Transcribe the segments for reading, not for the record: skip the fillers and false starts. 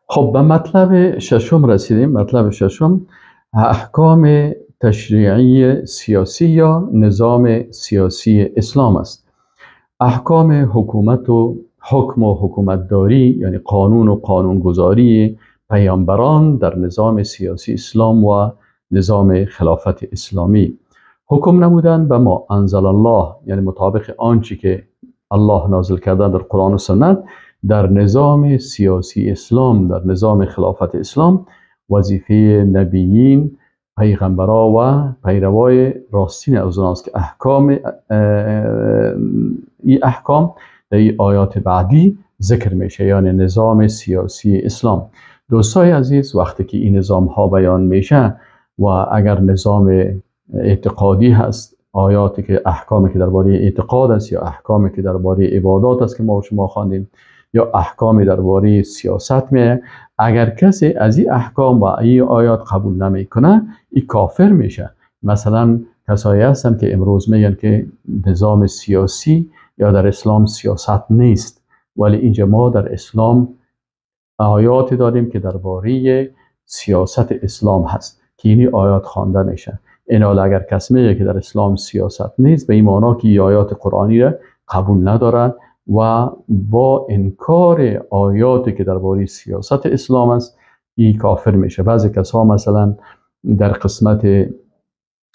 خب به مطلب ششم رسیدیم. مطلب ششم احکام تشریعی سیاسی یا نظام سیاسی اسلام است. احکام حکومت و حکم و حکومتداری، یعنی قانون و قانونگذاری پیامبران در نظام سیاسی اسلام و نظام خلافت اسلامی. حکم نمودن به ما انزل الله، یعنی مطابق آنچه که الله نازل کرده در قرآن و سنت در نظام سیاسی اسلام، در نظام خلافت اسلام وظیفه نبیین، پیغمبرا و پیروای راستین از اوناست که این احکام در این آیات بعدی ذکر میشه، یعنی نظام سیاسی اسلام. دوستای عزیز، وقتی که این نظام ها بیان میشه و اگر نظام اعتقادی هست، آیاتی که احکامی که درباره اعتقاد است یا احکامی که درباره عبادات است که ما و شما خواندیم یا احکامی درباره سیاست میه، اگر کسی از این احکام و این آیات قبول نمیکنه این کافر میشه. مثلا کسایی هستن که امروز میگن که نظام سیاسی یا در اسلام سیاست نیست، ولی اینجا ما در اسلام آیاتی داریم که درباره سیاست اسلام هست که این آیات خوانده میشه. این حال اگر کسی میگه که در اسلام سیاست نیست، به این معنی که این آیات قرآنی را قبول نداره و با انکار آیاتی که درباره سیاست اسلام است این کافر میشه. بعضی کسا مثلا در قسمت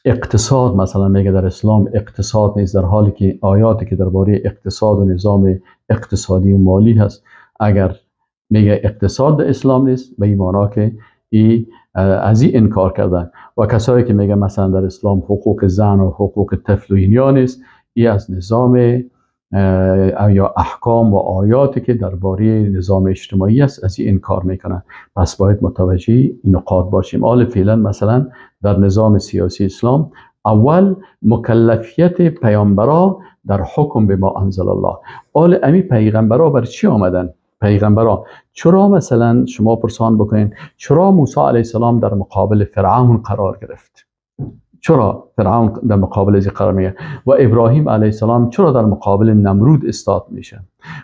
اقتصاد مثلا میگه در اسلام اقتصاد نیست، در حالی که آیاتی که درباره اقتصاد و نظام اقتصادی و مالی هست اگر میگه اقتصاد در اسلام نیست، به این معنی که از این انکار کردن. و کسایی که میگه مثلا در اسلام حقوق زن و حقوق طفل و اینیا نیست، این از نظام یا احکام و آیاتی که درباره نظام اجتماعی است از این انکار میکنن. پس باید متوجه این نقاط باشیم. حال فعلا مثلا در نظام سیاسی اسلام اول مکلفیت پیامبرا در حکم به ما انزل الله. حال امی پیغمبرا بر چی آمدن؟ پیغمبرا چرا مثلا شما پرسان بکنین چرا موسی علیه السلام در مقابل فرعون قرار گرفت؟ چرا فرعون در مقابل از قرار میگه؟ و ابراهیم علیه السلام چرا در مقابل نمرود استاد میشه؟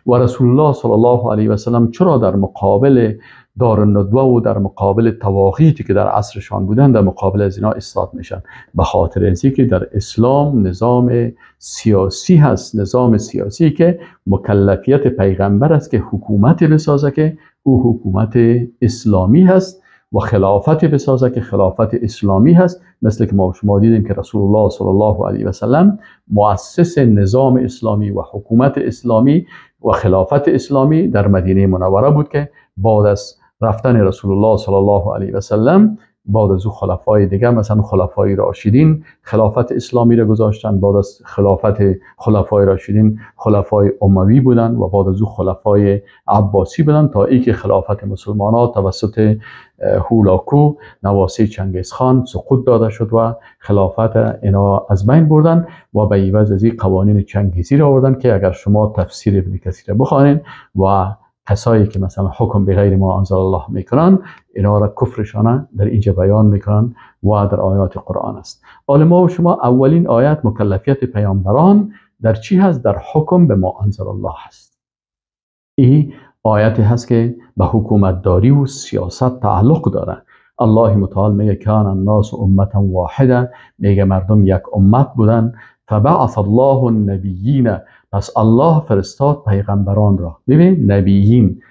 و رسول الله صلی الله علیه و سلم چرا در مقابل دارالندوه و در مقابل طواغیتی که در عصرشان بودن در مقابل از اینا استاد میشن؟ به خاطر اینکه که در اسلام نظام سیاسی هست، نظام سیاسی که مکلفیت پیغمبر است که حکومتی بسازه که او حکومت اسلامی هست و خلافت بسازه که خلافت اسلامی هست. مثل که ما شما دیدیم که رسول الله صلی الله علیه و سلم مؤسس نظام اسلامی و حکومت اسلامی و خلافت اسلامی در مدینه منوره بود که بعد از رفتن رسول الله صلی الله علیه و سلم بعد از او خلفای دیگه مثلا خلفای راشدین خلافت اسلامی را گذاشتن. بعد از خلافت خلفای راشدین خلفای اموی بودن و بعد از او خلفای عباسی بودن تا اینکه خلافت مسلمانان توسط هولاکو نواسی چنگیزخان سقوط داده شد و خلافت اینا از بین بردن و به عوض از این قوانین چنگیزی را آوردن که اگر شما تفسیر ابن کثیر بخوانید و کسایی که مثلا حکم به غیر ما انزل الله میکنن اینا را کفرشانه در اینجا بیان میکنن و در آیات قرآن است. حالا ما و شما اولین آیت مکلفیت پیامبران در چی هست؟ در حکم به ما انزل الله هست. این آیتی هست که به حکومت داری و سیاست تعلق داره. الله متعال میگه کان الناس امتا واحده، میگه مردم یک امت بودن. فبعث الله النبیین، پس الله فرستاد پیغمبران را. ببین نبیین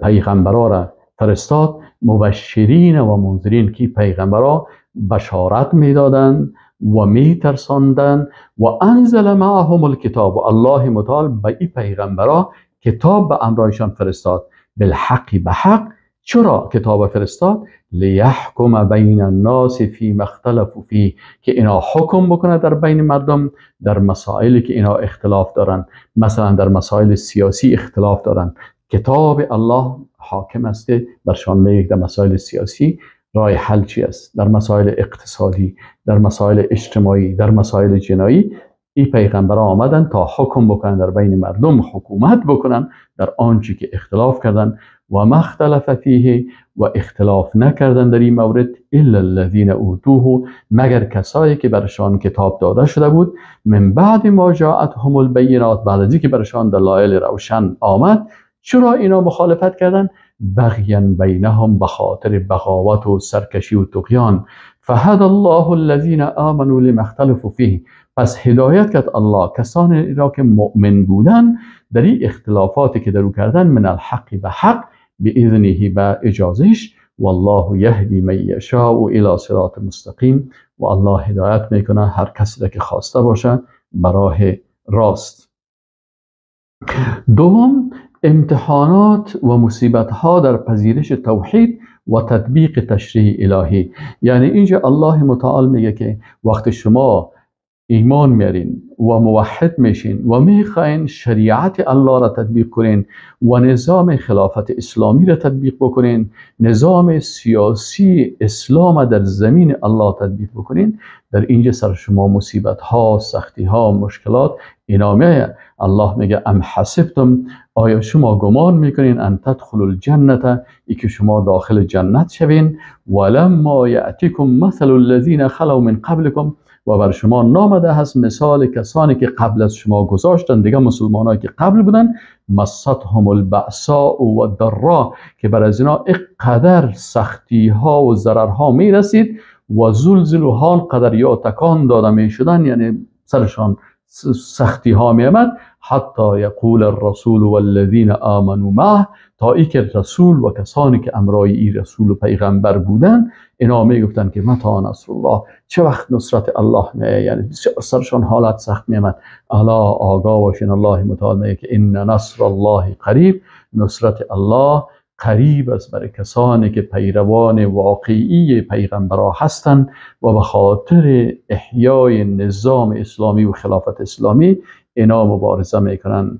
پیغمبران را فرستاد، مبشرین و منذرین که پیغمبران بشارت میدادند و میترساندند و انزل معهم الکتاب، و الله متعال به این پیغمبران کتاب به امرایشان فرستاد. بالحق، به حق. چرا کتاب فرستاد؟ لیحکم بین الناس فیما اختلفوا فیه، که اینا حکم بکنه در بین مردم در مسائلی که اینا اختلاف دارن. مثلا در مسائل سیاسی اختلاف دارن، کتاب الله حاکم است که برشان میگه در مسائل سیاسی راه حل چی است، در مسائل اقتصادی، در مسائل اجتماعی، در مسائل جنایی. این پیغمبران آمدن تا حکم بکنن در بین مردم، حکومت بکنن در آنچه که اختلاف کردن. و ما اختلف فیه، و اختلاف نکردن در این مورد الا الذین اوتوه، مگر کسایی که برشان کتاب داده شده بود. من بعد ما جاءتهم البینات، بعد از اینکه برشان دلایل روشن آمد. چرا اینا مخالفت کردن؟ بغیا بینهم، به خاطر بغاوت و سرکشی و طغیان. فهدى الله الذين آمنوا لما اختلفوا فيه، پس هدایت کرد الله کسانی را که مؤمن بودن در این اختلافاتی که درو کردن، من الحق به حق، باذنه به اجازش، والله یهدی من یشاء الى صراط مستقیم، و الله هدایت میکنه هر کسی را که خواسته باشه به راه راست. دوم، امتحانات و مصیبت ها در پذیرش توحید و تطبیق تشریع الهی. یعنی اینجا الله متعال میگه که وقت شما ایمان میارین و موحد میشین و میخواین شریعت الله را تطبیق کنین و نظام خلافت اسلامی را تطبیق بکنین، نظام سیاسی اسلام در زمین الله تطبیق بکنین، در اینجا سر شما مصیبت ها، سختی ها، مشکلات اینا میاد. الله میگه ام حسبتم، آیا شما گمان میکنین ان تدخلوا الجنه، ای که شما داخل جنت شوین، ولما یاتیکم مثل الذین خلو من قبلکم، و بر شما نامده هست مثال کسانی که قبل از شما گذاشتن، دیگه مسلمانایی که قبل بودن، مستهم البأساء و الضراء، که بر از اینا اقدر سختی ها و ضرر ها می رسید، و زلزلوا ها قدر یا تکان داده می شدن، یعنی سرشان سختی ها می آمد، حتی یقول الرسول والذین آمنوا معه، تا ای که رسول و کسانی که امرای ای رسول و پیغمبر بودن اینا می گفتن که متی نصر الله، چه وقت نصرت الله میاد، یعنی سرشان حالت سخت می آمد. الا آگاه باشین، الله متعال میگه که ان نصر الله قریب، نصرت الله قریب است برای کسانی که پیروان واقعی پیغمبرها هستند و به خاطر احیای نظام اسلامی و خلافت اسلامی اینا مبارزه میکنن.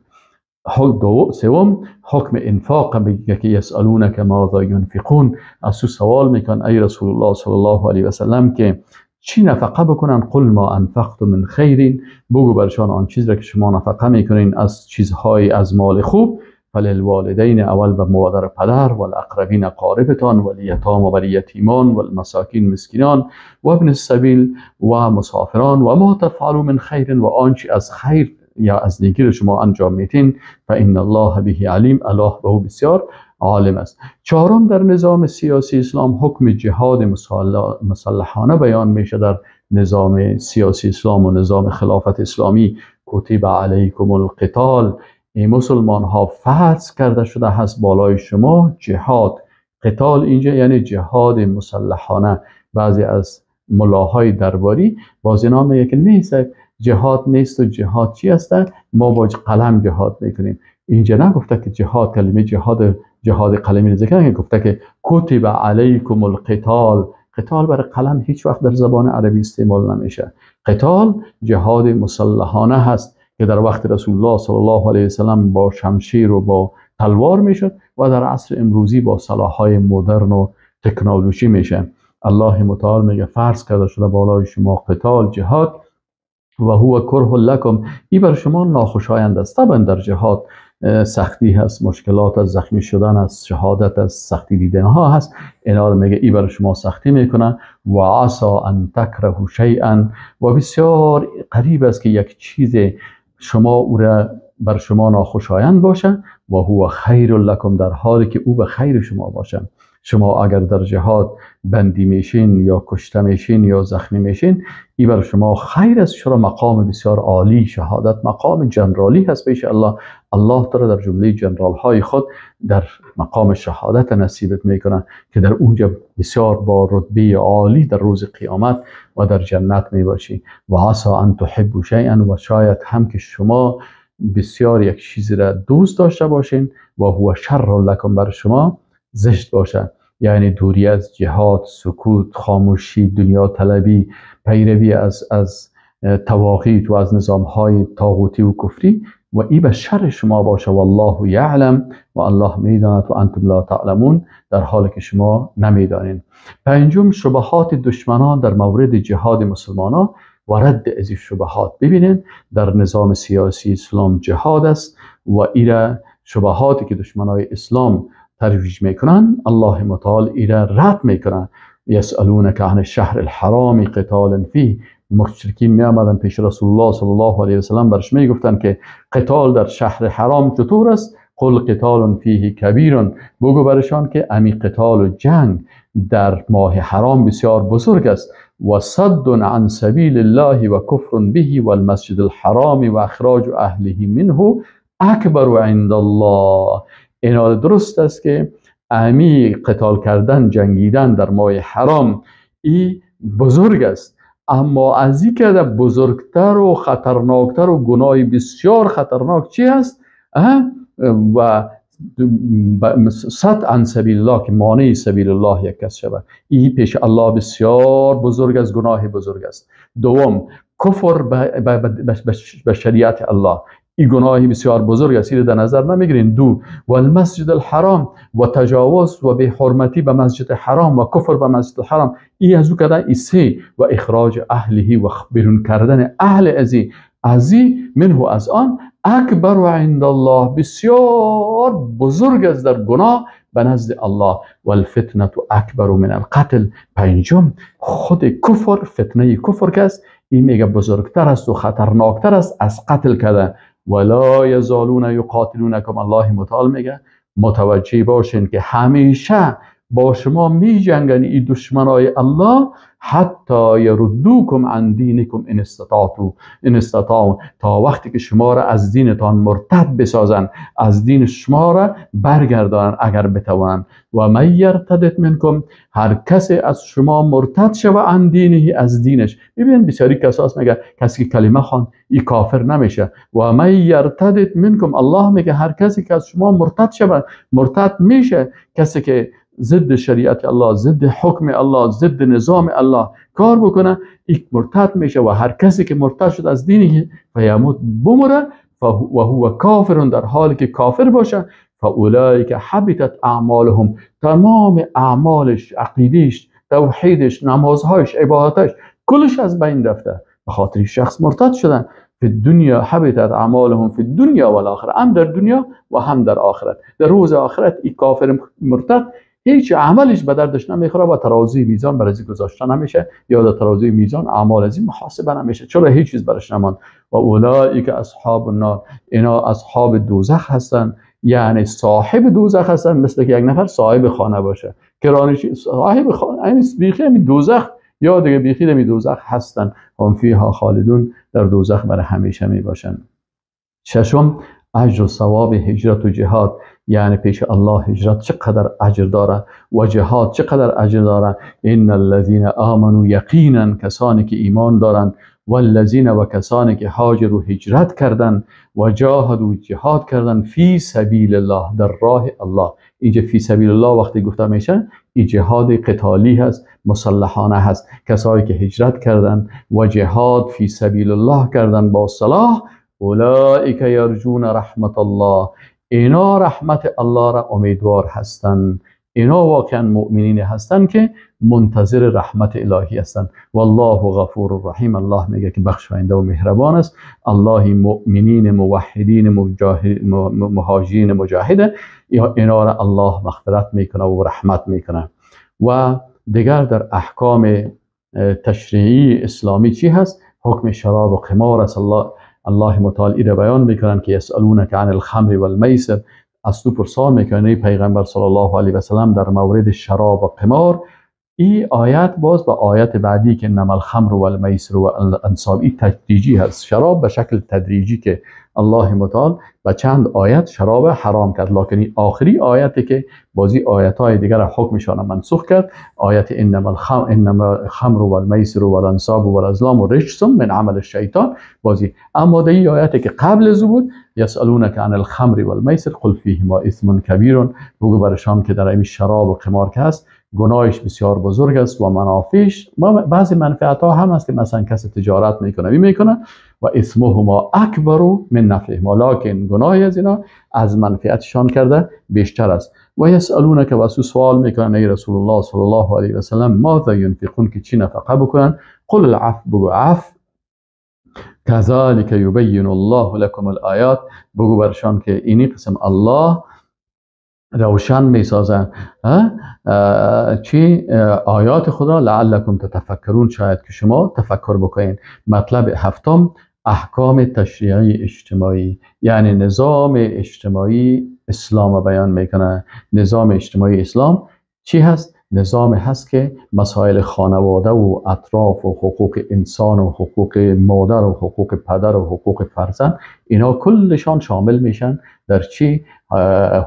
سوم، حکم انفاق میگه که یسالونک ماذا ینفقون، از تو سوال میکن ای رسول الله صلی الله علیه و سلم که چی نفقه بکنن؟ قل ما انفقتم من خیر، بگو برشان آن چیز را که شما نفقه میکنین از چیزهای از مال خوب، فللوالدین، اول به مادر پدر، والاقربین اقاربتان، والیتام و یتیمان، والمساکین مسکینان، و ابن السبیل و مسافران، و ما تفعلوا من خیر، و آنچه از خیر یا از نیکی رو شما انجام میتین، فان الله به علیم، الله به او بسیار عالم است. چهارم، در نظام سیاسی اسلام حکم جهاد مسلحانه بیان میشه در نظام سیاسی اسلام و نظام خلافت اسلامی. کتب علیکم القتال، این مسلمان ها فرض کرده شده هست بالای شما جهاد. قتال اینجا یعنی جهاد مسلحانه. بعضی از ملاهای درباری باز اینا میگه که نیست، جهاد نیست و جهاد چی هسته؟ ما با قلم جهاد میکنیم. اینجا نگفته که جهاد، کلمه جهاد قلمی ذکر نگه، گفته که کتب علیکم القتال. قتال برای قلم هیچ وقت در زبان عربی استعمال نمیشه. قتال جهاد مسلحانه هست که در وقت رسول الله صلی الله علیه وسلم با شمشیر و با تلوار میشد و در عصر امروزی با سلاح‌های مدرن و تکنولوژی میشه. الله متعال میگه فرض کرده شده بالای شما قتال، جهاد، و هو کره لکم، این بر شما ناخوشایند است. طبعا در جهاد سختی هست، مشکلات از زخمی شدن است، شهادت از سختی دیدن ها هست، اینا میگه ای بر شما سختی میکنه. و عسى ان تکرهوا شیئا، و بسیار قریب است که یک چیز شما او را بر شما ناخوشایند باشه، و هو خیر لکم، در حالی که او به خیر شما باشه. شما اگر در جهاد بندی میشین یا کشته میشین یا زخمی میشین، این بر شما خیر است، چرا مقام بسیار عالی، شهادت مقام جنرالی هست پیش الله. الله تعالی در جمله جنرال های خود در مقام شهادت نصیبت میکنه که در اونجا بسیار با رتبه عالی در روز قیامت و در جنت میباشی. و عسى ان تحبوا شیئا، و شاید هم که شما بسیار یک چیزی را دوست داشته باشین، و هو شر لکم، بر شما زشت باشه. یعنی دوری از جهاد، سکوت، خاموشی، دنیا طلبی، پیروی از تواغیت و از نظامهای طاغوتی و کفری، و این به شر شما باشه. والله یعلم، و الله میداند و انتم لا تعلمون، در حالی که شما نمیدانین. پنجم، شبهات دشمنان در مورد جهاد مسلمانان و رد از این شبهات. ببینید در نظام سیاسی اسلام جهاد است و این شبهاتی که دشمنای اسلام ترویج میکنن، الله متعال ایره رد میکنن. یسالونک عن الشهر الحرام قتال فیه، مشرکین می آمدن پیش رسول الله صلی الله علیه و سلم، برش میگفتن که قتال در شهر حرام چطور است؟ قل قتال فیه کبیر، بگو برشان که امی قتال و جنگ در ماه حرام بسیار بزرگ است. و صد عن سبیل الله و کفر به و المسجد الحرام و اخراج اهله منه اکبر عند الله. اینا درست است که امی قتال کردن، جنگیدن در ماه حرام ای بزرگ است، اما از این که بزرگتر و خطرناکتر و گناه بسیار خطرناک چی است؟ و صد عن سبیل الله که مانع سبیل الله یک کس شود، این پیش الله بسیار بزرگ است، گناه بزرگ است. دوم، کفر به شریعت الله، این گناهی بسیار بزرگ است، در نظر نمیگیرین. دو، و المسجد الحرام و تجاوز و به حرمتی به مسجد حرام و کفر به مسجد الحرام، این از او کده. ای سه، و اخراج اهله و بیرون کردن اهل ازی منه از آن اکبر و عند الله، بسیار بزرگ است در گناه به نزد الله. و الفتنه اکبر من القتل. پنجم، خود کفر، فتنه کفر که است، این میگه بزرگتر است و خطرناکتر است از قتل کردن. ولا یزالون یقاتلونکم، الله متعال میگه متوجه باشین که همیشه با شما می جنگن این دشمنای الله، حتی یردوکم عن دینکم ان استطاعوا، تا وقتی که شما را از دینتان مرتد بسازن، از دین شما را برگردانن اگر بتوانند. و من یرتد منکم، هر کسی از شما مرتد شوه عن دینه، از دینش. ببین بسیاری کساس میگه کسی که کلمه خوان این کافر نمیشه. و من یرتد منکم، الله میگه هر کسی که از شما مرتد شوه، مرتد میشه کسی که ضد شریعت الله، ضد حکم الله، ضد نظام الله کار بکنه، یک مرتد میشه. و هر کسی که مرتد شد از دینی فیموت، بمره، و هو کافر، در حالی که کافر باشه، فاولئک حبطت اعمالهم، تمام اعمالش، عقیدش، توحیدش، نمازهایش، عبادتش، کلش از بین رفته به خاطر شخص مرتد شدن. فی الدنیا حبطت اعمالهم فی الدنیا و الاخره، هم در دنیا و هم در آخرت. در روز آخرت این کافر مرتد هیچ عملش به دردش نمیخوره و ترازوی میزان برای گذاشته نمیشه، یا در ترازوی میزان اعمال از این محاسبه نمیشه، چرا هیچ چیز برش نمان. و اولئک اصحاب النار، اینا اصحاب دوزخ هستن، یعنی صاحب دوزخ هستن، مثل که یک نفر صاحب خانه باشه، کرانشی صاحب خانه، این بیخی همی دوزخ یا دیگه بیخی همی دوزخ هستن، هم فیها خالدون، در دوزخ برای همیشه می باشن. ششم، اجر و ثواب هجرت و جهاد، یعنی پیش الله هجرت چقدر اجر داره و جهاد چقدر اجر داره. ان الذين آمنوا، یقینا کسانی که ایمان دارند، والذین، و کسانی که هاجر و هجرت کردند، و جاهدوا، جهاد کردند، فی سبیل الله، در راه الله. اینجا فی سبیل الله وقتی گفته میشه این جهاد قتالی هست، مسلحانه هست. کسایی که هجرت کردند و جهاد فی سبیل الله کردند با سلاح، اولئک یرجون رحمت الله، اینا رحمت الله را امیدوار هستند. اینا واقعا مؤمنین هستند که منتظر رحمت الهی هستند. والله غفور رحیم، الله میگه که بخشاینده و مهربان است. الله مؤمنین، موحدین، مهاجرین، مجاهد، اینا را الله مغفرت میکنه و رحمت میکنه. و دیگر در احکام تشریعی اسلامی چی هست؟ حکم شراب و قمار است. الله متعال را بیان میکنن که یسالونک عن الخمر والمیسر، از تو پرسان میکنه پیغمبر صلی الله علیه و سلم در مورد شراب و قمار. این آیت باز با آیت بعدی که انما الخمر والمیسر والانصاب، این تدریجی هست، شراب به شکل تدریجی که الله متعال با چند آیت شراب حرام کرد، لکن آخری آیتی که بازی آیت‌های دیگر حکمشان منسوخ کرد، آیت انما الخمر والمیسر والانصاب والازلام رجس من عمل الشیطان بازی. اما در این آیتی که قبل از بود، یسالونک عن الخمر والمیسر قل فیهما اثم کبیر، بگو برشان که در این شراب و قمار که هست گناهش بسیار بزرگ است و منافعش، بعضی منفعت ها هم هست که مثلا کسی تجارت میکنه و اسمهما اکبر من نفعهما، لکن گناهی از اینا از منفعتشان کرده بیشتر است. و یسالونک، و سوال میکنن ای رسول الله صلی الله علیه و سلم، ماذا ينفقون، که چی نفقه بکنن؟ قل العفو، بگو عفو. کذالک یبین الله لكم الآیات، بگو برشان که اینی قسم الله روشن میسازن چی آیات خدا، لعلکم تتفکرون، شاید که شما تفکر بکنین. مطلب هفتم، احکام تشریعی اجتماعی، یعنی نظام اجتماعی اسلام بیان میکنه. نظام اجتماعی اسلام چی هست؟ نظام هست که مسائل خانواده و اطراف و حقوق انسان و حقوق مادر و حقوق پدر و حقوق فرزند، اینا کلشان شامل میشن در چی؟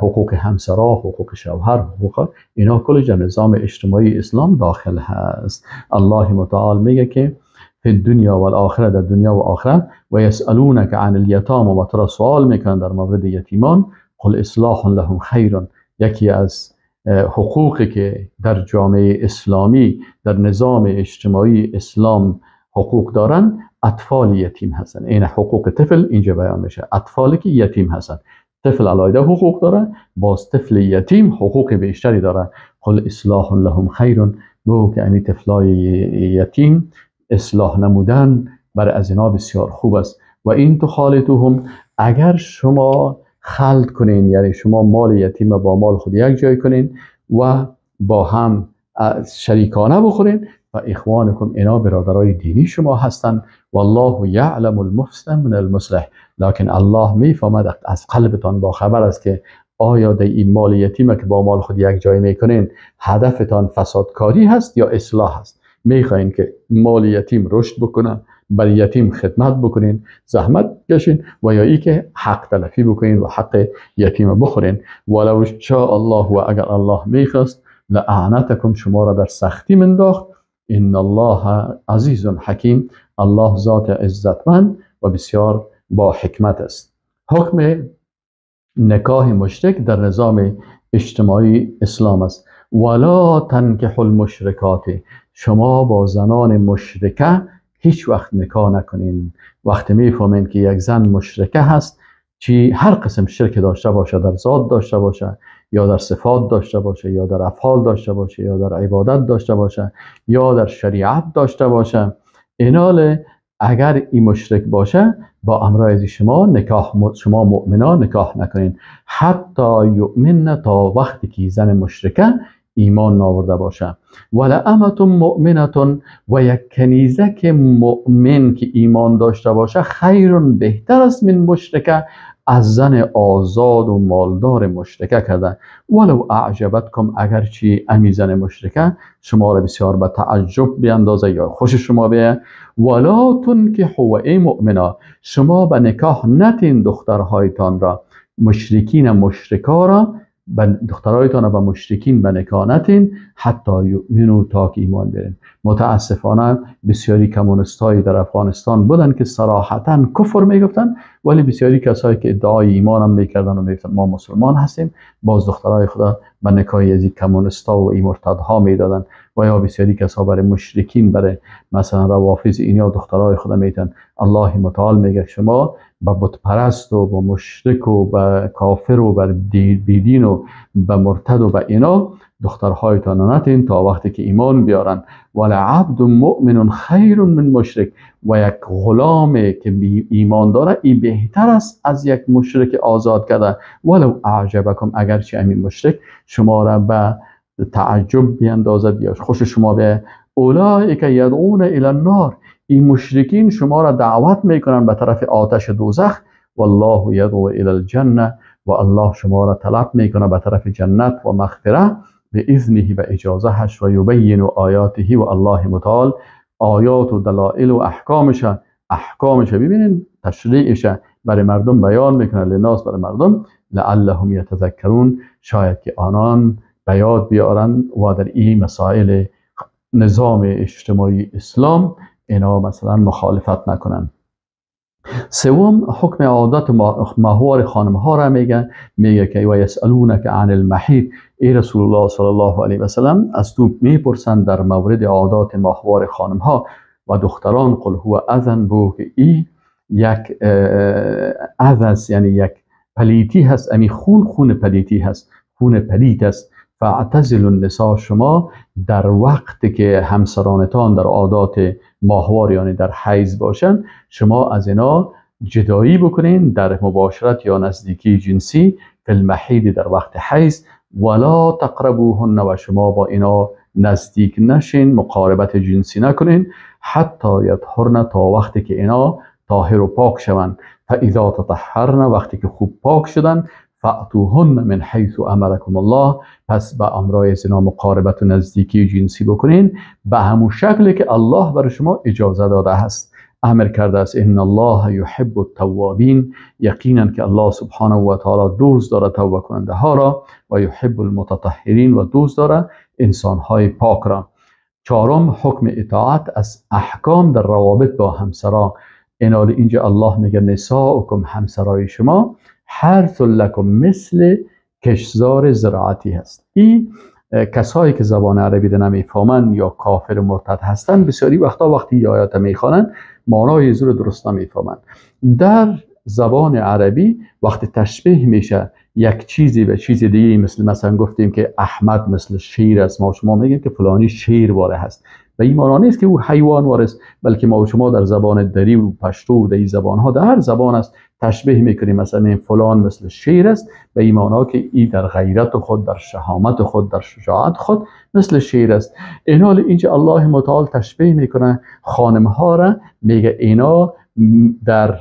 حقوق همسرا، حقوق شوهر، حقوق اینا کلش در نظام اجتماعی اسلام داخل هست. الله متعال میگه که فی الدنیا و الاخره، در دنیا و آخرت، و یسالونک عن الیتام، و تو را سوال میکنن در مورد یتیمان، قل اصلاح لهم خیر. یکی از حقوقی که در جامعه اسلامی، در نظام اجتماعی اسلام حقوق دارن، اطفال یتیم هستن. این حقوق طفل اینجا بیان میشه. اطفالی که یتیم هستن، طفل علیده حقوق داره، باز طفل یتیم حقوق بیشتری داره. قل اصلاح لهم خیر، بگو که این طفلای یتیم اصلاح نمودن برای از اینا بسیار خوب است. و این تخالطوهم، اگر شما خلط کنین، یعنی شما مال یتیم با مال خود یک جای کنین و با هم شریکانه بخورین، و اخوانکم، اینا برادرای دینی شما هستن. والله یعلم المفسد من المصلح، لکن الله میفهمد، از قلبتان با خبر است که آیا در این مال یتیمه که با مال خود یک جای میکنین هدفتان فسادکاری هست یا اصلاح هست؟ میخواین که مال یتیم رشد بکنه، برای یتیم خدمت بکنین، زحمت کشین، و یا ای که حق تلفی بکنین و حق یتیم بخورین. ولو شاء الله، و اگر الله میخواست، لعنتکم، شما را در سختی منداخت. ان الله عزیز حکیم، الله ذات عزتمند و بسیار با حکمت است. حکم نکاح مشرک در نظام اجتماعی اسلام است. ولا تنکحوا المشرکات، شما با زنان مشرکه هیچ وقت نکاح نکنین. وقتی میفهمین که یک زن مشرکه هست، چی هر قسم شرک داشته باشه، در ذات داشته باشه، یا در صفات داشته باشه، یا در افعال داشته باشه، یا در عبادت داشته باشه، یا در شریعت داشته باشه، اینال اگر این مشرک باشه، با امر شما شما مؤمنان نکاح نکنین، حتی یؤمن، تا وقتی که زن مشرکه ایمان ناورده باشه. ولامة مؤمنة، و یک کنیزک مؤمن که ایمان داشته باشه، خیر، بهتر است من مشرکه، از زن آزاد و مالدار مشرکه کرده. ولو اعجبتکم، اگرچه امی زن مشرکه شما را بسیار به تعجب بیندازه یا خوش شما بیه. ولا تنکحوا، ای مؤمنا، شما به نکاح نتین دخترهایتان را، مشرکین مشرکا را، دخترهایتان به مشرکین به نکاح نتین، حتی یؤمنوا، تا که ایمان بیارین. متاسفانه بسیاری کمونستایی در افغانستان بودن که صراحتا کفر میگفتن، ولی بسیاری کسایی که ادعای ایمان هم میکردن و میگفتن ما مسلمان هستیم، باز دخترای خدا به نکاح از این کمونستا و این مرتدها میدادن. و یا بسیاری کسا برای مشرکین، برای مثلا روافض، اینا دخترای خدا میتن. الله متعال میگه شما با بت پرست و با مشرک و با کافر و با بیدین و با مرتد و با اینا دخترهایتان نتین تا وقتی که ایمان بیارن. ولعبد مؤمن خیر من مشرک، و یک غلام که ایمان داره ای بهتر است از یک مشرک آزاد کرده. ولو اعجبکم، اگرچه همین مشرک شما را به تعجب بیندازد یا خوش شما به. اولئک یدعون الی النار، این مشرکین شما را دعوت میکنن به طرف آتش دوزخ. والله یدعو الی الجنه، و الله شما را طلب میکنه به طرف جنت و مغفرت، به اذنه، به اجازهش، و یبین آیاته، و الله متعال آیات و دلائل و احکامش ببینین، تشریعش برای مردم بیان میکنه، للناس، برای مردم، لعلهم یتذکرون، شاید که آنان به یاد بیارن و در این مسائل نظام اجتماعی اسلام اینا مثلا مخالفت نکنن. سوم، حکم عادت ماهوار خانم ها را میگه که و یسالونک عن المحیض، ای رسول الله صلی الله علیه و سلم، از تو میپرسند در مورد عادات ماهوار خانم ها و دختران. قل هو اذن، بو که ای یک اذن، یعنی یک پلیتی هست، امی خون پلیتی هست، خون پلیت است. فاعتزلوا النساء، شما در وقتی که همسرانتان در عادات ماهوار یعنی در حیض باشن، شما از اینا جدایی بکنین در مباشرت یا نزدیکی جنسی، فی المحیض، در وقت حیض. ولا تقربوهن، و شما با اینا نزدیک نشین، مقاربت جنسی نکنین، حتی یطهرن، تا وقتی که اینا طاهر و پاک شوند. فاذا تطهرن، وقتی که خوب پاک شدن، فأتوهن من حیث امرکم الله، پس به امرای زنا مقاربت و نزدیکی جنسی بکنین به همون شکلی که الله برای شما اجازه داده است، امر کرده است. ان الله یحب التوابین، یقینا که الله سبحانه و تعالی دوست داره توبه کننده ها را، و یحب المتطهرین، و دوست داره انسان های پاک را. چهارم، حکم اطاعت از احکام در روابط با همسرا. اینال اینجا الله میگه نساؤکم، همسرای شما، حرث لکم، مثل کشتزار زراعتی هست. این کسایی که زبان عربی رو نمیفهمن یا کافر مرتد هستن، بسیاری وقتا وقتی آیات میخوانن معنای زور درست نمیفهمن. در زبان عربی وقتی تشبیه میشه یک چیزی به چیز دیگه، مثلا گفتیم که احمد مثل شیر است، ما شما میگیم که فلانی شیر واره هست، و این معنی نیست که او حیوان واره است، بلکه ما شما در زبان دری و پشتو و در زبان ها، در هر زبان است تشبیه میکنیم، مثلا این فلان مثل شیر است، به این معنی که ای در غیرت خود، در شهامت خود، در شجاعت خود مثل شیر است. این حال اینجا الله متعال تشبیه میکنه خانم ها را، میگه اینا در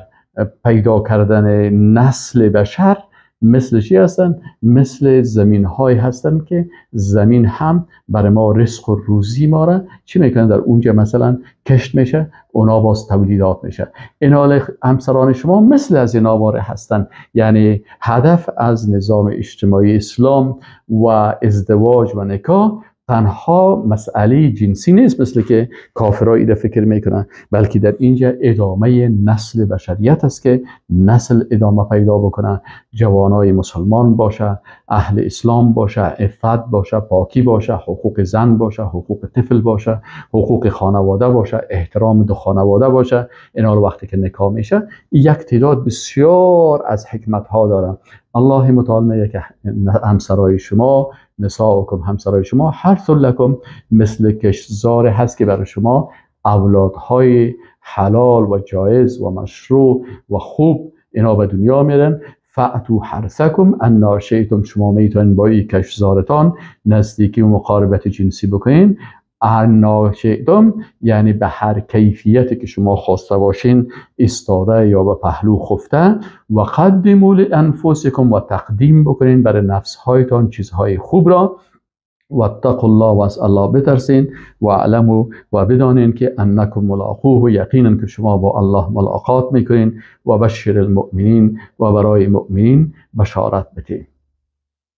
پیدا کردن نسل بشر مثل چی هستن؟ مثل زمین های هستن که زمین هم برای ما رزق و روزی ما را چی میکنن؟ در اونجا مثلا کشت میشه، اونا باز تولیدات میشه. اینال همسران شما مثل از اینا واره هستن. یعنی هدف از نظام اجتماعی اسلام و ازدواج و نکاح تنها مسئله جنسی نیست مثل که کافرها ایده فکر میکنن، بلکه در اینجا ادامه نسل بشریت است که نسل ادامه پیدا بکنه، جوانای مسلمان باشه، اهل اسلام باشه، عفت باشه، پاکی باشه، حقوق زن باشه، حقوق طفل باشه، حقوق خانواده باشه، احترام دو خانواده باشه. اینا رو وقتی که نکاح میشه یک تعداد بسیار از حکمت ها داره. الله متعال میگه که همسرای شما، نساؤکم، همسرای شما، حرث لکم، مثل کشتزار هست که برای شما اولادهای حلال و جایز و مشروع و خوب اینا به دنیا میرن. فأتو حرثکم انا شئتم، شما میتونین با این کشتزارتان نزدیکی و مقاربت جنسی بکنین. انا شئتم یعنی به هر کیفیتی که شما خواسته باشین، ایستاده یا به پهلو خفته. و قدموا لانفسکم، و تقدیم بکنین برای نفسهایتان چیزهای خوب را. و اتقوا الله، و از الله بترسین. و علموا، و بدانین که انکم ملاقوه، یقینا که شما با الله ملاقات میکنین. و بشر المؤمنین، و برای مؤمنین بشارت بدین.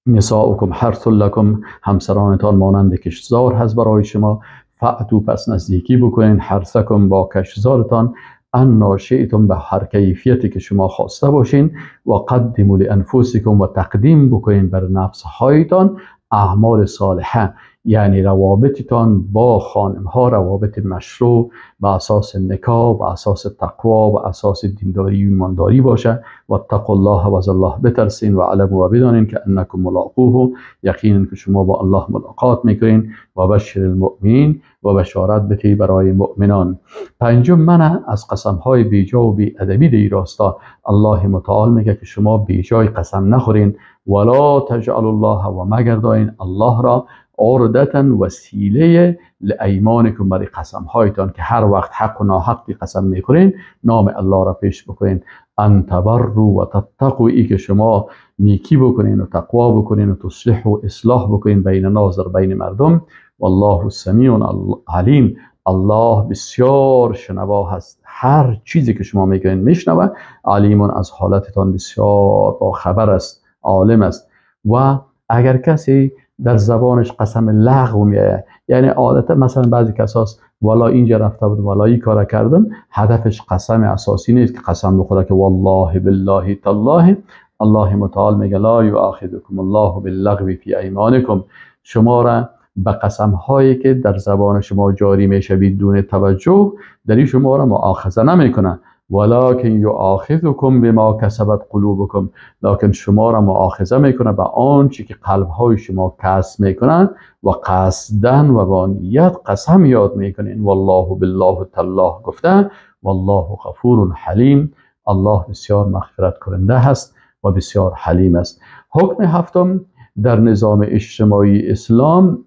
نساؤکم حرث لکم، همسرانتان مانند کشتزار هست برای شما. فأتو، پس نزدیکی بکنین، حرثکم، با کشتزارتان، انا شئتم، به هر کیفیتی که شما خواسته باشین. و قدموا لانفسکم، و تقدیم بکنین بر نفسهایتان اعمال صالحه، یعنی روابطتان با خانم ها روابط مشروع به اساس نکاح، به اساس تقوا، به اساس دینداری و ایمانداری باشه. و اتقوا الله، و از الله بترسین. و علموا، و بدانین که انکم ملاقوه، یقینا که شما با الله ملاقات میکنین. و بشر المؤمنین، و بشارت بدهی برای مؤمنان. پنجم منع از قسم های بیجا و بی ادبی در راستا. الله متعال میگه که شما بیجای قسم نخورین. ولا تجعل الله، و مگردانین الله را عرضة وسیله لایمانکم، برای قسم هایتان که هر وقت حق و ناحقی قسم میکنین نام الله را پیش بکنین. ان تبروا و تتقوا، ای که شما نیکی بکنین و تقوا بکنین و تصلح و اصلاح بکنین بین ناظر، بین مردم. والله سمیع علیم، الله بسیار شنوا هست، هر چیزی که شما میگین میشنوه. علیم، از حالتتان بسیار با خبر است، عالم است. و اگر کسی در زبانش قسم لغو میایه، یعنی عادتا مثلا بعضی کساس والا اینجا رفته بود، والا این کار کردم، هدفش قسم اساسی نیست که قسم بخوره که والله بالله تالله. الله متعال میگه لا یؤاخذکم الله باللغو فی ایمانکم، شما را به قسم هایی که در زبان شما جاری میشه بدون توجه، در شما را مؤاخذه نمیکنه. ولکن یؤاخذکم بما کسبت قلوبکم، لکن شما را مؤاخذه میکنه به آنچه که قلب های شما کسب میکنن، و قصدن و با نیت قسم یاد میکنین. والله بالله تالله گفته. والله غفور حلیم، الله بسیار مغفرت کننده هست و بسیار حلیم است. حکم هفتم در نظام اجتماعی اسلام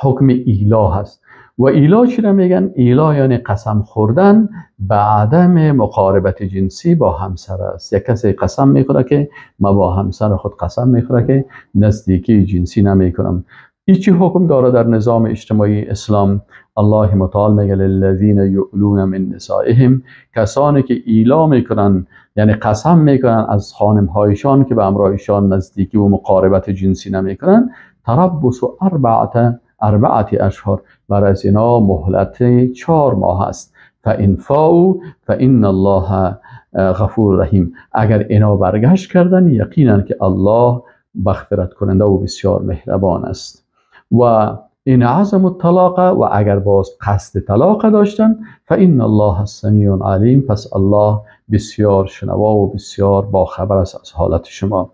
حکم ایلا هست. و ایلا چی را میگن؟ ایلا یعنی قسم خوردن به عدم مقاربت جنسی با همسر است. یک کسی قسم میخوره که ما با همسر خود قسم میخوره که نزدیکی جنسی نمیکنم. این چی حکم داره در نظام اجتماعی اسلام؟ الله متعال میگه للذین یؤلون من نسائهم، کسانی که ایلا میکنن یعنی قسم میکنن از خانمهایشان که به همراهشان نزدیکی و مقاربت جنسی نمیکنن، تربص اربعه اشهر، بر از اینا مهلت 4 ماه است. فان فاؤوا فان الله غفور رحیم، اگر اینا برگشت کردن یقینا که الله مغفرت کننده و بسیار مهربان است. و این عزم الطلاق، و اگر باز قصد طلاق داشتن، فان الله سمیع علیم، پس الله بسیار شنوا و بسیار باخبر است از حالت شما.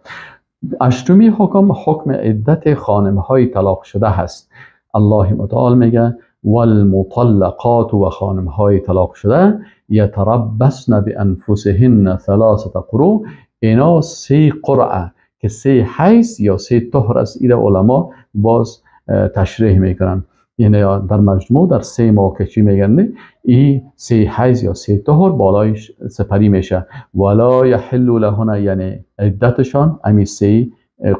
هشتمی حکم عدت خانم‌های طلاق شده هست. الله متعال میگه والمطلقات، و خانم‌های طلاق شده یتربصن بانفسهن 3 قروء، اینا 3 قرعه که 3 حیض یا 3 طهر است. این علما باز تشریح میکنن، یعنی در مجموع در 3 ماه که چی میگن، این 3 حیض یا 3 طهر بالایش سپری میشه. ولا یحل لهن، یعنی عدتشان امی 3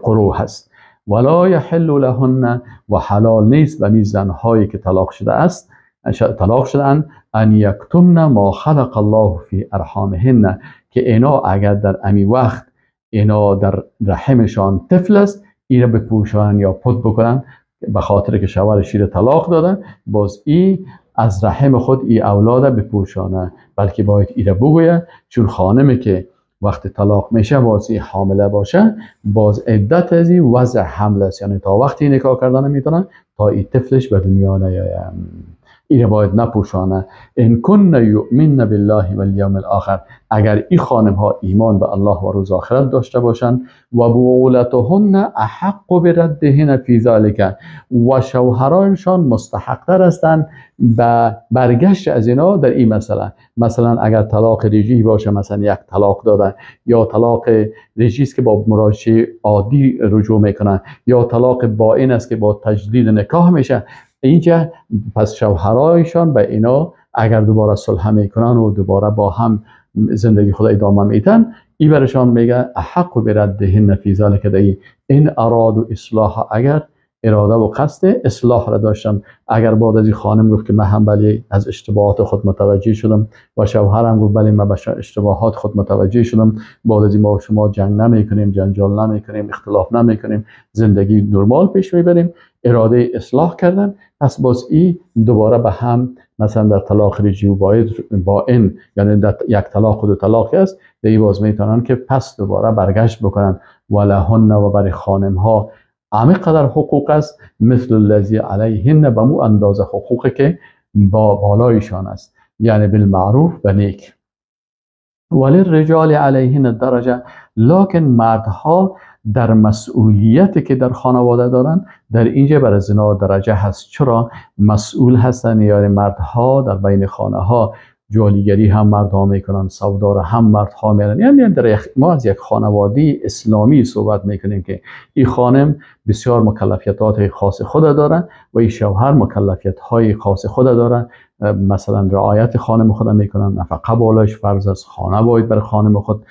قروء هست. ولا یحل لهن، و حلال نیست به می زنهایی که طلاق شده است، طلاق شدن، ان یکتمن ما خلق الله فی ارحامهن، که اینا اگر در امی وقت اینا در رحمشان طفل است، این را بپوشانن یا پت بکنن، به خاطر که شوهر شیر طلاق دادن، باز ای از رحم خود ای اولاد بپوشانه، بلکه باید ای را بگویه، چون خانمی که وقت طلاق میشه باز ای حامله باشه، باز عدت از ای وضع حمل است، یعنی تا وقتی نکاح کردن میتونن تا ای طفلش به دنیا نیایه، این باید نپوشانه. ان کن یؤمن بالله والیوم الاخر، اگر این خانم ها ایمان به الله و روز آخرت داشته باشند، و بولتهن احق بردهن فی ذلک، و شوهرانشان مستحق تر هستند به برگشت از اینا در این مسئله. مثلا اگر طلاق رجعی باشه، مثلا یک طلاق داده، یا طلاق رجعی است که با مراجعه عادی رجوع میکنن، یا طلاق بائن است که با تجدید نکاح میشه، اینجا پس شوهرایشان به اینا اگر دوباره صلح میکنن و دوباره با هم زندگی خود ادامه میدن، این برشان میگه احق بردهن فی ذلک، این اراد و اصلاح، اگر اراده و قصد اصلاح را داشتم. اگر بعد از این خانم گفت که من هم بلی از اشتباهات خود متوجه شدم، و شوهرم گفت بلی من به اشتباهات خود متوجه شدم، بعد از این ما شما جنگ نمی کنیم، جنجال نمی کنیم، اختلاف نمی کنیم، زندگی نرمال پیش میبریم، اراده اصلاح کردن، پس باز این دوباره به هم، مثلا در طلاق رجعی و بائن، یعنی در یک طلاق و 2 طلاقی است، دیگه باز میتونن که پس دوباره برگشت بکنن. ولهن، و برای خانم ها همه قدر حقوق است، مثل الذی علیهن، به مو اندازه حقوقی که با بالایشان است، یعنی بالمعروف و نیک. ولی رجال علیهن درجه، لکن مردها در مسئولیتی که در خانواده دارن، در اینجا بر زنا درجه هست. چرا؟ مسئول هستن، یعنی مردها در بین خانه ها جوالیگری هم مردها میکنن، سودار هم مردها میرن، یعنی در ما از یک خانواده اسلامی صحبت میکنیم که این خانم بسیار مکلفیتات خاص خود داره و این شوهر مکلفیت های خاص خود داره. مثلا رعایت خانم خود میکنن، نفقه بالایش فرض است، خانه باید بر خانم خود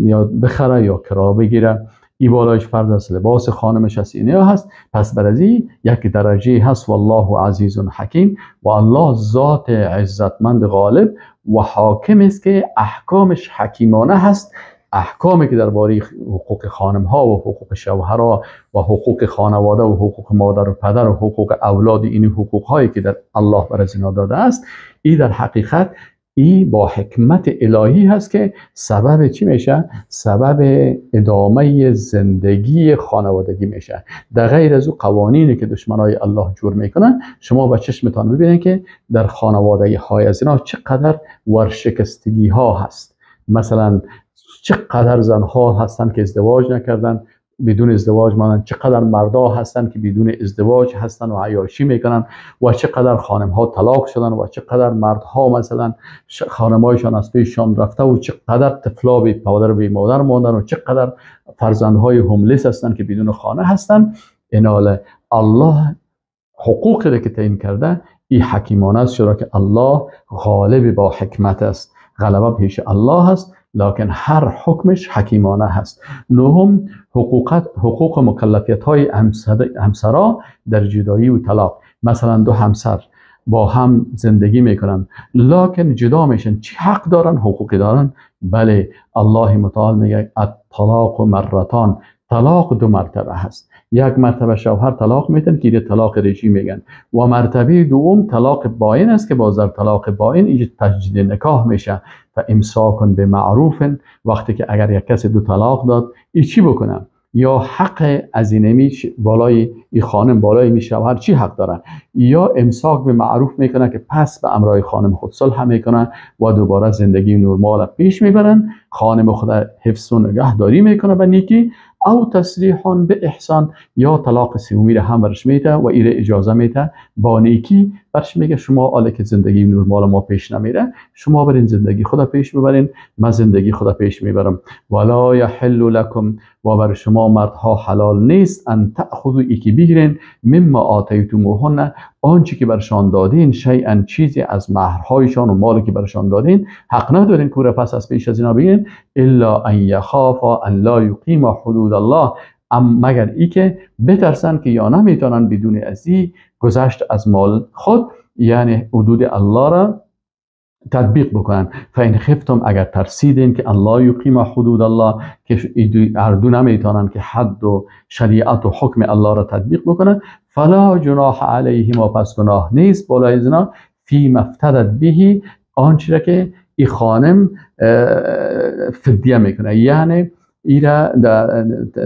یا بخره یا کرا بگیره، ای بالایش فرض است، لباس خانمش است، اینها هست. پس برازی یک درجه هست. والله عزیز حکیم، و الله ذات عزتمند غالب و حاکم است که احکامش حکیمانه هست. احکامی که درباره حقوق خانم ها و حقوق شوهرها و حقوق خانواده و حقوق مادر و پدر و حقوق اولاد، این حقوق هایی که در الله بر اینا داده است، این در حقیقت این با حکمت الهی هست که سبب چی میشه؟ سبب ادامه زندگی خانوادگی میشه. در غیر از او قوانینی که دشمنای الله جور میکنن، شما با چشمتان ببینید که در خانواده های از اینا چقدر ورشکستگی ها هست. مثلا چقدر زنها هستن که ازدواج نکردن، بدون ازدواج مانند، چقدر مردا هستن که بدون ازدواج هستن و عیاشی میکنن، و چقدر خانم ها طلاق شدن، و چقدر مردها مثلا خانمایشان از پیششان رفته و چقدر طفلا بی پدر و بی مادر ماندن، و چقدر فرزندهای هوملس هستن که بدون خانه هستن. اینال الله حقوقی که تعیین کرده این حکیمانه است، چرا که الله غالب با حکمت است. غلبه پیش الله است، لکن هر حکمش حکیمانه هست. نهم، حقوق و مکلفیت های همسرا در جدایی و طلاق. مثلا دو همسر با هم زندگی میکنن لکن جدا میشن، چی حق دارن، حقوقی دارن؟ بله، الله متعال میگه الطلاق مرتان، طلاق دو مرتبه هست. یک مرتبه شوهر طلاق میتن که طلاق رجعی میگن، و مرتبه دوم طلاق باین است که باز در طلاق باین اینجا تجدید نکاح میشه. و امساک به معروف، وقتی که اگر یک کسی دو طلاق داد ای چی بکنه؟ یا حق از اینمی بالای این خانم بالای می شوهر چی حق دارن؟ یا امساک به معروف میکنه که پس به امرای خانم خود صلح میکنه و دوباره زندگی نرمال پیش میبرن، خانم خود حفظ و نگهداری میکنه به نیکی، او تسریحان به احسان، یا طلاق سومی را هم برش میده و ایره اجازه میده با نیکی برش میگه شما حالا که زندگی نرمال ما پیش نمیره، شما برین زندگی خدا پیش ببرین، من زندگی خدا پیش میبرم. ولا یحل لکم، و بر شما مردها حلال نیست ان تأخذوا ایکی بگیرین مما آتیتموهن، آنچه که برشان دادین، شیئا چیزی از مهرهایشان و مالی که برشان دادین، حق ندارین که پس از پیش از اینا بگیرین، الا ان یخافا ان لا یقیما حدود الله، مگر ای که بترسن که یا نمیتونن بدون ازی گذشت از مال خود، یعنی حدود الله را تطبیق بکنن. فین خفتم، اگر ترسیدین که الله یقیم حدود الله، که اردو نمیتونن که حد و شریعت و حکم الله را تطبیق بکنن، فلا جناح علیهما، پس گناه نیست بالای اینا، فی مفتدت بهی، آنچه که این خانم فدیه میکنه. یعنی ایرا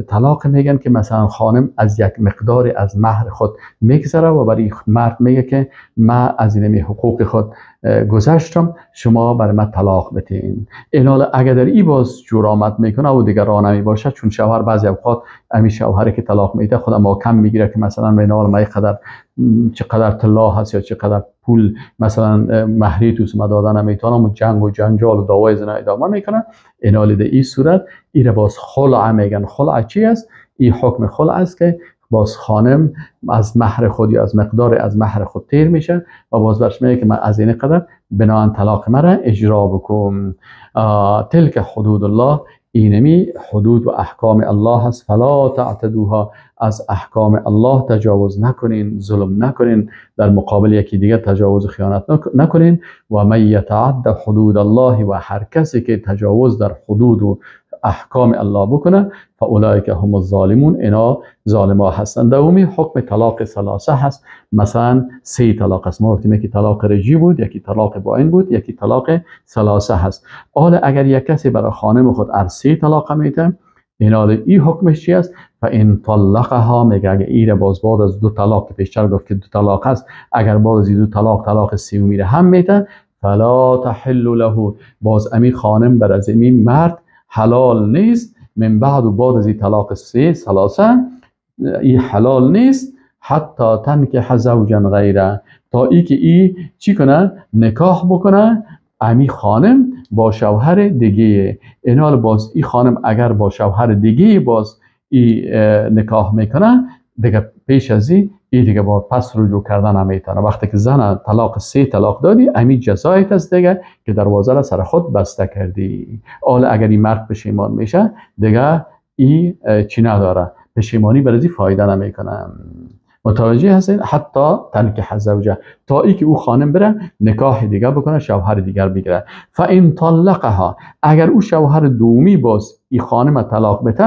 طلاق میگن که مثلا خانم از یک مقدار از مهر خود میگذره و برای مرد میگه که من از این حقوق خود گذشتم، شما برای من طلاق بتین. اینال اگر در این باز جرامت میکنه و دیگر راه نمی باشه، چون شوهر بعضی اوقات امی شوهری که طلاق میده خود ما کم میگیره که مثلا اینال ما چقدر طلا هست یا چقدر پول مثلا مهری توس ما دادن نمیتونم، و جنگ و جنجال و دعوای زنا ادامه میکنه. اینال در این صورت ایره باز خلع میگن. خلع چی است؟ این حکم خلع است که باز خانم از مهر خود یا از مقدار از مهر خود تیر میشه و باز برش میگه که من از این قدر بناهن طلاق مرا اجرا بکن. تلک حدود الله، اینمی حدود و احکام الله هست. فلا تعتدوها، از احکام الله تجاوز نکنین، ظلم نکنین، در مقابل یکی دیگر تجاوز و خیانت نکنین. و من یتعد حدود الله، و هر کسی که تجاوز در حدود و احکام الله بکنه، فاولئک هم الظالمون، اینا ظالما هستند. دومی حکم طلاق ثلاثه هست. مثلا 3 طلاق است. ما گفتیم یکی طلاق رجعی بود، یکی طلاق باین بود، یکی طلاق ثلاثه هست. حالا اگر یک کسی برای خانم خود 3 طلاق میده، اینا این حکمش چی است؟ فان طلقها، میگه اگر ایره باز بعد از 2 طلاق که پیشتر گفت که 2 طلاق است، اگر بعد از 2 طلاق طلاق سومی را هم میده، فلا تحل له، باز امی خانم بر از امی مرد حلال نیست. من بعد و بعد از طلاق 3 ثلاثه این حلال نیست، حتی تنکح زوجا غیره، تا ای که ای چی کنه؟ نکاح بکنه امی خانم با شوهر دیگه. اینال باز ای خانم اگر با شوهر دیگه باز ای نکاح میکنه، دیگه پیش از ای دیگه با پس رجوع کردن نمیتونه. وقتی که زن طلاق 3 طلاق دادی، امی جزایت است دیگه که دروازه را سر خود بسته کردی. حالا اگر این مرد پشیمان میشه، دیگه ای چی نداره، پشیمانی برای فایده نمیکنه. متوجه هستین؟ حتی تنکح زوجه، تا ای که او خانم بره نکاح دیگر بکنه، شوهر دیگر بگیره. فان طلقها، اگر او شوهر دومی باز این خانم طلاق بده،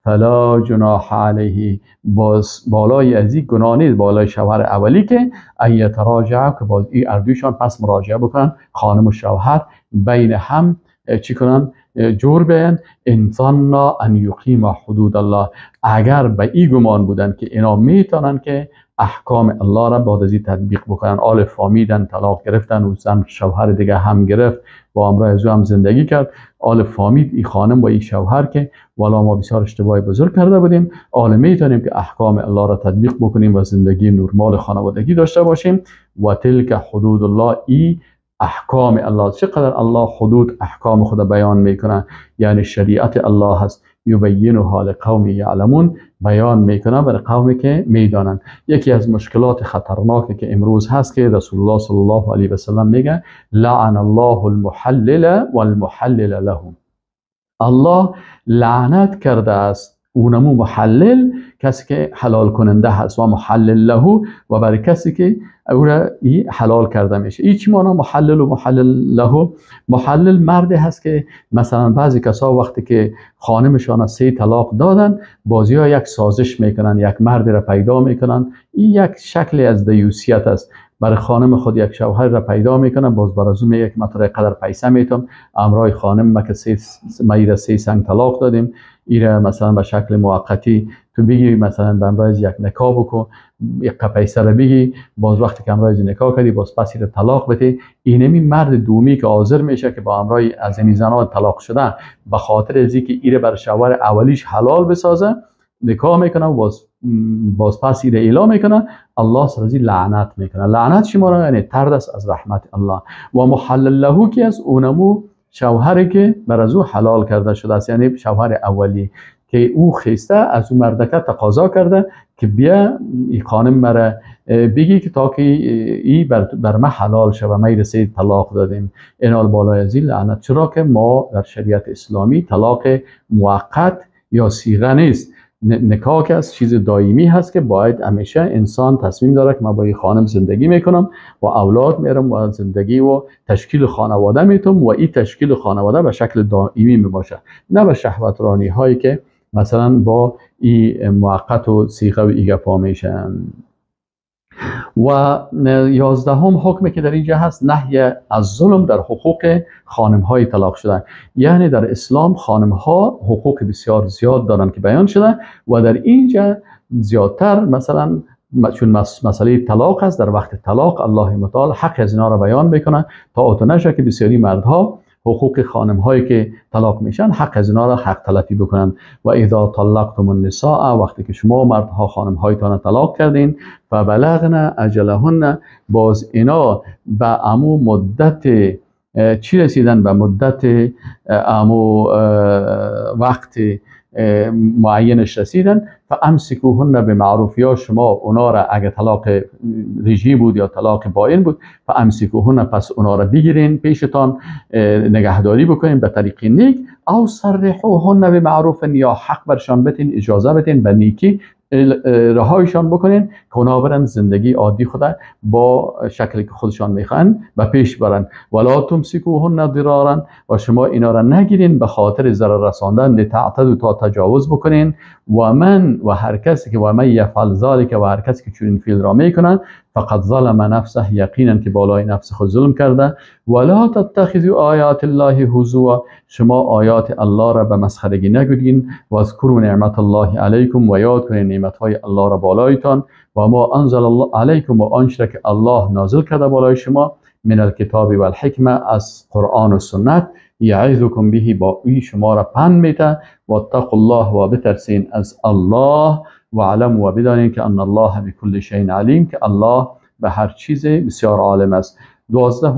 فلا جناح علیه، باز بالای ازی گناه نیست بالای شوهر اولی که ایتراجع، که باز این اردوشان پس مراجعه بکنن، خانم و شوهر بین هم چی کنن؟ جور بین. انسان ان یقیم حدود الله، اگر به این گمان بودن که اینا میتونن که احکام الله را بعد از این تطبیق بکنن، آل فامیدن، طلاق گرفتن و زن شوهر دیگه هم گرفت و امرای ازو هم زندگی کرد، آل فامید این خانم و این شوهر که والا ما بسیار اشتباهی بزرگ کرده بودیم، آل میتونیم که احکام الله را تطبیق بکنیم و زندگی نرمال خانوادگی داشته باشیم. و تلک حدود الله، ای احکام الله. چقدر الله حدود احکام خود بیان میکنه، یعنی شریعت الله هست. یبینها لقوم یعلمون، بیان میکنه برای قومی که میدانند. یکی از مشکلات خطرناکی که امروز هست که رسول الله صلی الله علیه و سلم میگه لعن الله المحلل والمحلل له. الله لعنت کرده است اونمو محلل، کسی که حلال کننده هست، و محلل له، و برای کسی که او را حلال کرده میشه. این چی معنی محلل و محلل له؟ محلل مردی هست که مثلا بعضی کسا وقتی که خانمشان 3 طلاق دادن، بازی ها یک سازش میکنن، یک مردی را پیدا میکنن. این یک شکلی از دیوسیت است. برای خانم خود یک شوهر را پیدا میکنن، باز برازو میگه که مثلا قدر پیسه میتم امرای خانم ما که 3 سنگ طلاق دادیم، ایره مثلا به شکل موقتی تو بگی مثلا به امروز یک نکاح بکن، یک پیسه را بگی، باز وقتی که امروز نکاح کردی باز پس ایره طلاق بده. اینمی مرد دومی که حاضر میشه که با امرای از این زنان طلاق شده به خاطر از اینکه ایره بر شوهر اولیش حلال بسازه نکاح میکنه و باز پس ایره اعلام میکنه، الله سرزی لعنت میکنه. لعنت شما را یعنی طرد است از رحمت الله. و محلل له که از اونمو شوهری که بر از او حلال کرده شده است، یعنی شوهر اولی که او خسته از او مردکه تقاضا کرده که بیا این خانم مرا بگی که تا که ای بر ما حلال شود، ما رسید طلاق دادیم. اینال بالای از این لعنت، چرا که ما در شریعت اسلامی طلاق موقت یا صیغه نیست. نکاح که از چیز دائمی هست که باید همیشه انسان تصمیم داره که من با این خانم زندگی میکنم و اولاد میرم و زندگی و تشکیل خانواده میتونم و این تشکیل خانواده به شکل دائمی میباشه، نه به شهوت رانی هایی که مثلا با این موقت و صیغه و ایگپا میشن. و 11 حکمی که در اینجا هست نهی از ظلم در حقوق خانم های طلاق شده. یعنی در اسلام خانم ها حقوق بسیار زیاد دارن که بیان شده و در اینجا زیادتر مثلا چون مسئله طلاق است، در وقت طلاق الله متعال حق از اینا را بیان میکنه تا اوتو نشه که بسیاری مردها حقوق خانم هایی که طلاق میشن حق از اینا را حق تلفی بکنن. و اذا طلقتم النساء، وقتی که شما مردها خانم هایتان طلاق کردین، فبلغن اجلهن، باز اینا به امو مدت چی رسیدن؟ به مدت امو وقت معینش رسیدن. فامسکوهن بمعروف، یا شما اونا را اگه طلاق رجعی بود یا طلاق بائن بود، فامسکوهن، پس اونا را بگیرین پیشتان نگهداری بکنین به طریق نیک، او صرحوهن بمعروف، یا حق برشان بتین، اجازه بتین به نیکی رهایشان بکنین که اونا برن زندگی عادی خود با شکلی که خودشان میخوان به پیش برن. ولا تمسکوهن ضرارا، و شما اینا را نگیرین به خاطر ضرر رساندن، لتعتدوا، تا تجاوز بکنین. و من، و هر کسی که و من یفعل ذلک، و هر کسی که چنین فعل را میکنن، فقط ظلم نفسه، یقینا که بالای نفس خود ظلم کرده. ولا تتخذوا آیات الله هزوا، شما آیات الله را به مسخرگی نگیرین. و اذکروا نعمت الله علیکم، و یاد کنین نعمتهای الله را بالایتان. و ما انزل الله علیکم، و آنچه که الله نازل کرده بالای شما، من الکتاب و الحکمه، از قرآن و سنت، یعظکم به، با این شما را پند میده. و اتقوا الله، و بترسین از الله. و علم، و بدانین که ان الله بكل شیء علیم، که الله به هر چیز بسیار عالم است. 12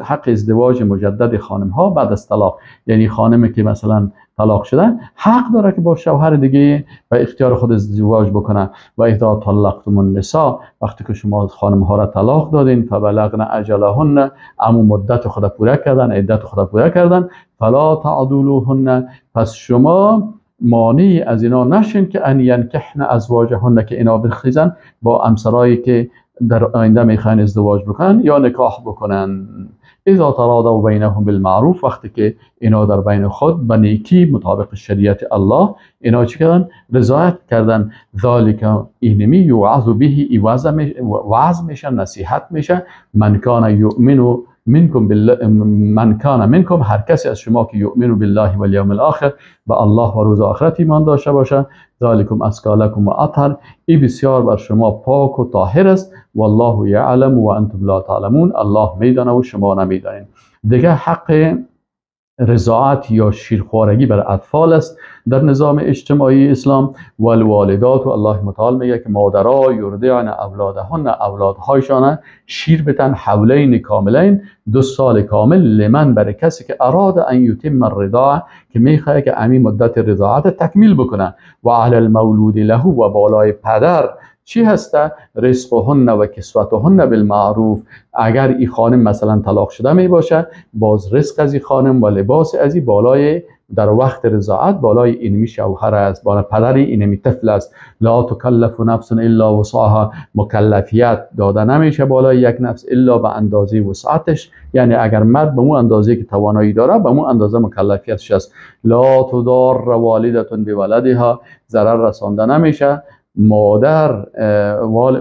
حق ازدواج مجدد خانم ها بعد از طلاق، یعنی خانمی که مثلا طلاق شدن حق داره که با شوهر دیگه به اختیار خود ازدواج بکنه. و اذا طلقتم النساء، وقتی که شما خانم ها را طلاق دادین، فبلغن اجلهن، اما مدت خود پوره کردن، عدت خود پوره کردن، فلا تعضلوهن، پس شما مانعی از اینا نشین که ان ینکحن ازواجهن، که اینا بخیزن با امسرایی که در آینده میخواین ازدواج بکنن یا نکاح بکنن. اذا تراضوا بینهم بالمعروف، وقتی که اینا در بین خود به نیکی مطابق شریعت الله اینا چی کردن؟ رضایت کردن. ذالک، اینمی یوعظ به، وعظ میشه، نصیحت میشه. من کان یؤمن منکم بالله، من کان منکم، هر کسی از شما که یؤمن بالله و الیوم الاخر، به الله و روز آخرت ایمان داشته باشه. ذالکم ازکی لکم و اطهر، این بسیار بر شما پاک و طاهر است. والله یعلم و انتم لا تعلمون، الله میدانه و شما نمیدانید. دیگه حق رضاعت یا شیرخوارگی بر اطفال است. در نظام اجتماعی اسلام. والوالدات و الله متعال میگه که مادرها یرضعن اولادهن، اولادهایشان شیر بتن حولین کاملین، 2 سال کامل، لمن برای کسی که اراد ان یتم الرضاعه که میخواد که امی مدت رضاعت تکمیل بکنه. و علی المولود له و بالای پدر چی هسته؟ رزقهن و کسوتهن بالمعروف. اگر این خانم مثلا طلاق شده می باشه، باز رزق از این خانم و لباس از این بالای در وقت رضاعت بالای اینمی شوهر است، بالا پدر اینمی طفل است. لا تکلف نفس الا وسعها، مکلفیت داده نمیشه بالای یک نفس الا به اندازه وسعتش، یعنی اگر مرد به اون اندازه که توانایی داره به اون اندازه مکلفیتش است. لا تضار والدة بولدها، ضرر رسانده نمیشه مادر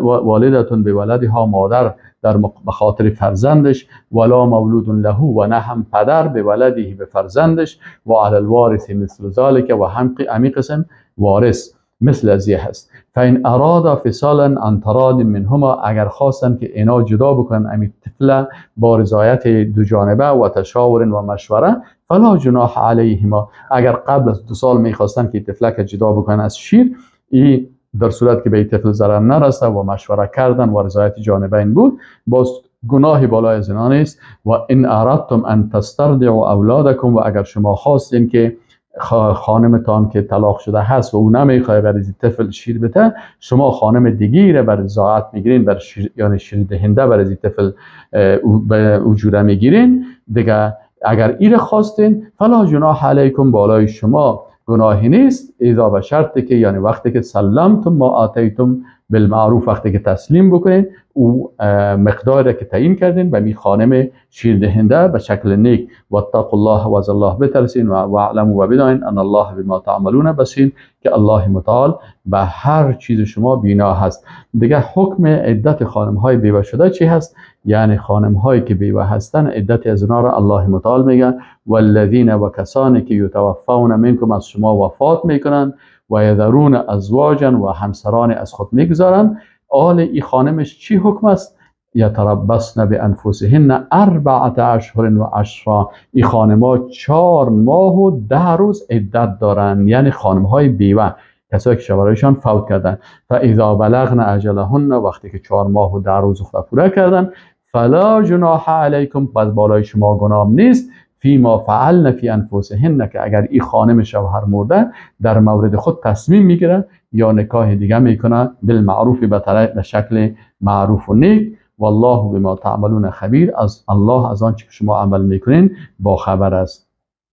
والدتون به ولدها، مادر در بخاطر فرزندش، ولا مولود له و نه هم پدر به ولده به فرزندش. و علی الوارث مثل ذلك و همین قسم وارث مثل از این هست. فین اراد فصالا عن تراض منهما، اگر خواستن که اینا جدا بکنن امی طفل با رضایت دو جانبه و تشاور و مشوره، فلا جناح علیهما، اگر قبل از 2 سال میخواستن که طفلک جدا بکنن از شیر، این در صورت که به طفل ضرر نرسه و مشوره کردن و رضایت جانبین بود، باز گناهی بالای زنا نیست. و ان اردتم ان تسترضعوا اولادکم، و اگر شما خواستین که خانمتان که طلاق شده هست و او نمیخواد برای طفل شیر بده، شما خانم دیگه را بر رضاعت میگیرین، بر یعنی شیر دهنده برای طفل به اجوره میگیرین دیگه. اگر این خواستین فلا جناح علیکم، بالای شما گناهی نیست، اذا به شرطی که یعنی وقتی که سلمتم ما آتیتم بالمعروف، وقتی که تسلیم بکنین او مقداری که تعیین کردین به می خانم شیر دهنده به شکل نیک. واتقوا الله و از الله بترسین و اعلموا و بدانین ان الله بما تعملون بصیر، که الله متعال به هر چیز شما بینا هست. دیگه حکم عدت خانم های بیوه شده چی هست؟ یعنی خانم هایی که بیوه هستن عدت از اونا را الله متعال میگه والذین، و کسانی که یتوفون منکم از شما وفات میکنن، و یذرون ازواجا و همسران از خود میگذارن. آل این خانمش چی حکم است؟ یتربصن بانفسهن 4 اشهر و عشرا، این خانم‌ها 4 ماه و 10 روز عدت دارن، یعنی خانم‌های بیوه، کسایی که شوهرشان فوت کردن. فاذا بلغن اجلهن، وقتی که 4 ماه و 10 روز خود پوره کردن، فلا جناح علیکم، پس بالای شما گناه نیست، فیما فعلن فی انفسهن، که اگر این خانم شوهر مرده در مورد خود تصمیم میگیره یا نکاح دیگه میکنه بالمعروف، به شکل معروف و نیک. والله بما تعملون خبیر، از الله از آنچه که شما عمل میکنین با خبر است.